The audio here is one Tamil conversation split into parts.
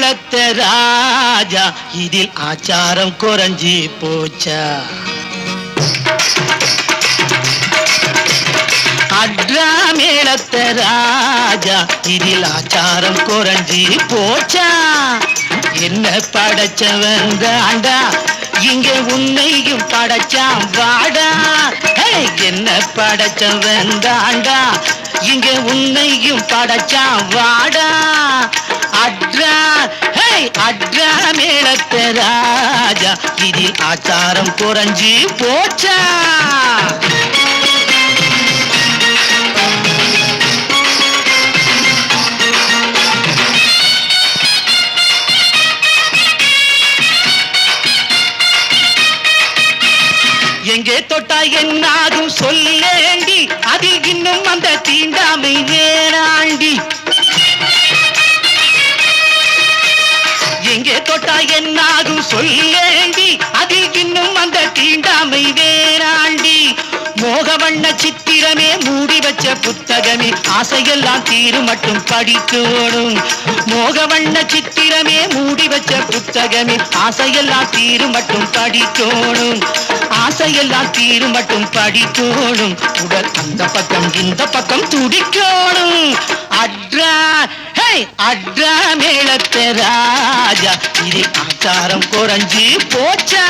மேளத்த ராஜா இதில் ஆச்சாரம் குறைஞ்சி போச்சா அட்ரா மேளத்த ராஜா இதில் ஆச்சாரம் குறைஞ்சி போச்சா என்ன படைச்சவன் தாண்டா இங்க உன்னையும் படைச்சான் வாடா என்ன படைச்சவன் தாண்டா இங்க உன்னையும் படைச்சான் வாடா அட்ரா அட்ரா மேளத்த ராஜா இதில் ஆச்சாரம் குறைஞ்சி போச்சா எங்கே தொட்டா என்னாகும் சொல்லேண்டி அதில் இன்னும் அந்த தீண்டாமை வேறாண்டி எங்கே தொட்டா என்னாகும் சொல்லேண்டி அதில் இன்னும் அந்த தீண்டாமை வேறாண்டி மோகவண்ண சித்திரமே மூடி வச்ச புத்தகமே ஆசையெல்லாம் தீரு மட்டும் படிக்கணும் மோகவண்ண சித்திரமே மூடி வச்ச புத்தகமே ஆசையெல்லாம் தீரு மட்டும் படிக்கணும் ஆசையெல்லாம் தீரு மட்டும் படிக்கணும் உடல் அந்த பக்கம் இந்த பக்கம் துடிக்கணும் அட்ரா அட்ரா மேளத்த ராஜா இது ஆச்சாரம் குறைஞ்சி போச்சா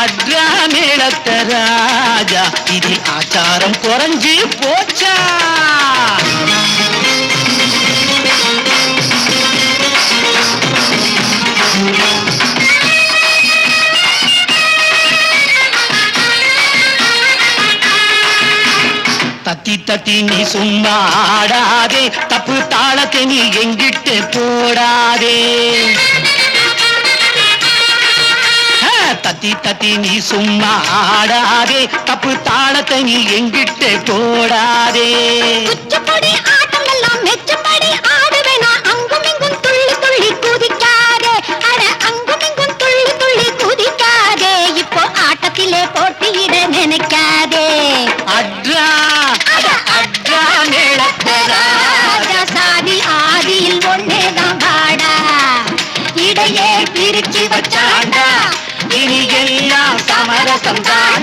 அட்ரா மேளத்த ராஜா இதில் ஆச்சாரம் குறைஞ்சி போச்சா தத்தி தத்தி நீ சும்மா ஆடாதே தப்பு தாளத்தை நீ எங்கிட்டு போடாதே தத்தி தத்தி நீ சும்மா ஆடாதே தப்பு தாளத்தை நீ எங்கிட்டு போடாதே குச்சப்படி ஆட்டமெல்லாம் மெச்சப்படி ஆடுவேனா அங்கும் இங்கும் துள்ளி துள்ளி குதிக்காதே அட அங்கும் இங்கும் துள்ளி துள்ளி குதிக்காதே இப்போ ஆட்டத்திலே போட்டியிட நினைக்காதே அட்ரா அட்ரா மேளத்த ராஜா சாதி ஆதியில் ஒன்னேதான் வாடா இடையே பிரிச்சு வச்சாண்டா இனி எல்லாம் சமரசம் தான்